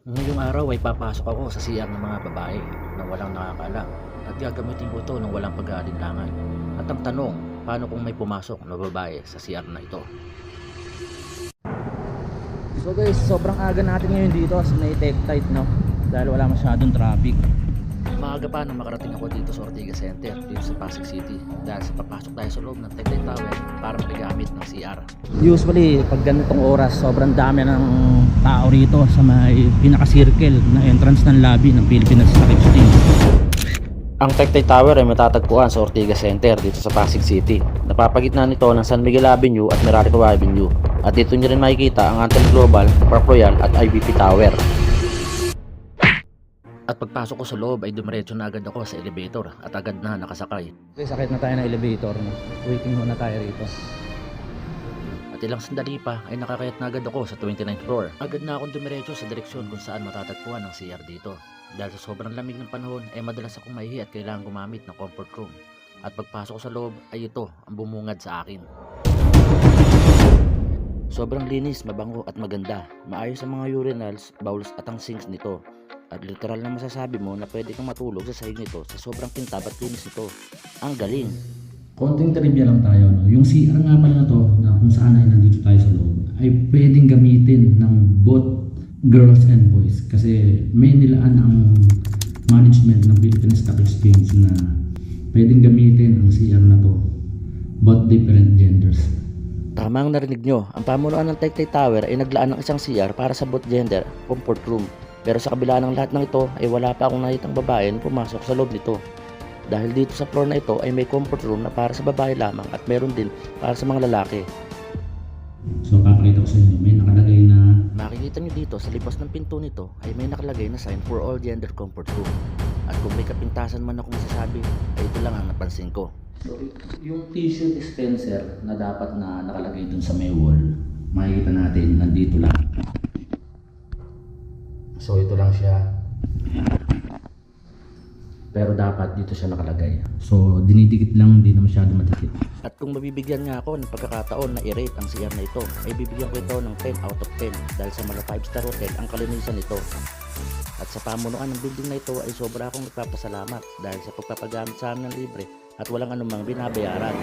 Ngayong araw ay papasok ako sa CR ng mga babae na walang nakakaalam at gagamitin ko ito ng walang pag-aalinlangan. At ang tanong, paano kung may pumasok na babae sa CR na ito? So guys, sobrang aga natin ngayon dito sa may Tektite, no? Dahil wala masyadong traffic. Maaga pa nang makarating ako dito sa Ortigas Center, dito sa Pasig City. Dahil sa papasok tayo sa loob ng Tektite Tower para magagamit ng CR. Usually, pag ganitong oras, sobrang dami ng tao rito sa may pinaka-circle na entrance ng lobby ng Philippine Stock Exchange. Ang Tektite Tower ay matatagpuan sa Ortigas Center dito sa Pasig City. Napapagitna nito ng San Miguel Avenue at Meralco Avenue. At dito nyo rin makikita ang Antel Global, Park Royal at IBP Tower. At pagpasok ko sa loob ay dumiretso na agad ako sa elevator at agad na nakasakay. Okay, sakit na tayo ng elevator, no? Waiting muna tayo rito. At ilang sandali pa ay nakakayat na agad ako sa 29th floor. Agad na akong dumiretso sa direksyon kung saan matatagpuan ang CR dito. Dahil sa sobrang lamig ng panahon ay madalas akong mahihi at kailangan gumamit ng comfort room. At pagpasok ko sa loob ay ito ang bumungad sa akin. Sobrang linis, mabango at maganda. Maayos ang mga urinals, bowls at ang sinks nito. At literal na masasabi mo na pwede kang matulog sa sahig nito sa sobrang kintab at linis nito. Ang galing! Konting trivia lang tayo, no? Yung CR nga pala na to, na kung saan ay nandito tayo sa loob, ay pwedeng gamitin ng both girls and boys. Kasi may nilaan ang management ng Philippine Stock Exchange na pwedeng gamitin ang CR na to, both different genders. Tama ang narinig nyo, ang pamunuan ng Tektite Tower ay naglaan ng isang CR para sa both gender comfort room. Pero sa kabila ng lahat ng ito ay wala pa akong nakitang babae na pumasok sa loob nito. Dahil dito sa floor na ito ay may comfort room na para sa babae lamang at meron din para sa mga lalaki. So papakita ko sa inyo, may nakalagay na Makikita nyo dito sa libas ng pinto nito ay may nakalagay na sign for all gender comfort room. At kung may kapintasan man akong masasabi ay ito lang ang napansin ko. so, yung tissue dispenser na dapat na nakalagay dun sa may wall, makikita natin nandito lang. So ito lang siya. Pero dapat dito siya nakalagay. So dinidikit lang, hindi na masyado madikit. At kung mabibigyan nga ako ng pagkakataon na i-rate ang CR na ito, ay bibigyan ko ito ng 10 out of 10 dahil sa mga 5-star hotel ang kalinisan nito. At sa pamunuan ng building na ito ay sobra akong nagpapasalamat dahil sa pagpapagamit sa amin ng libre at walang anumang binabayaran.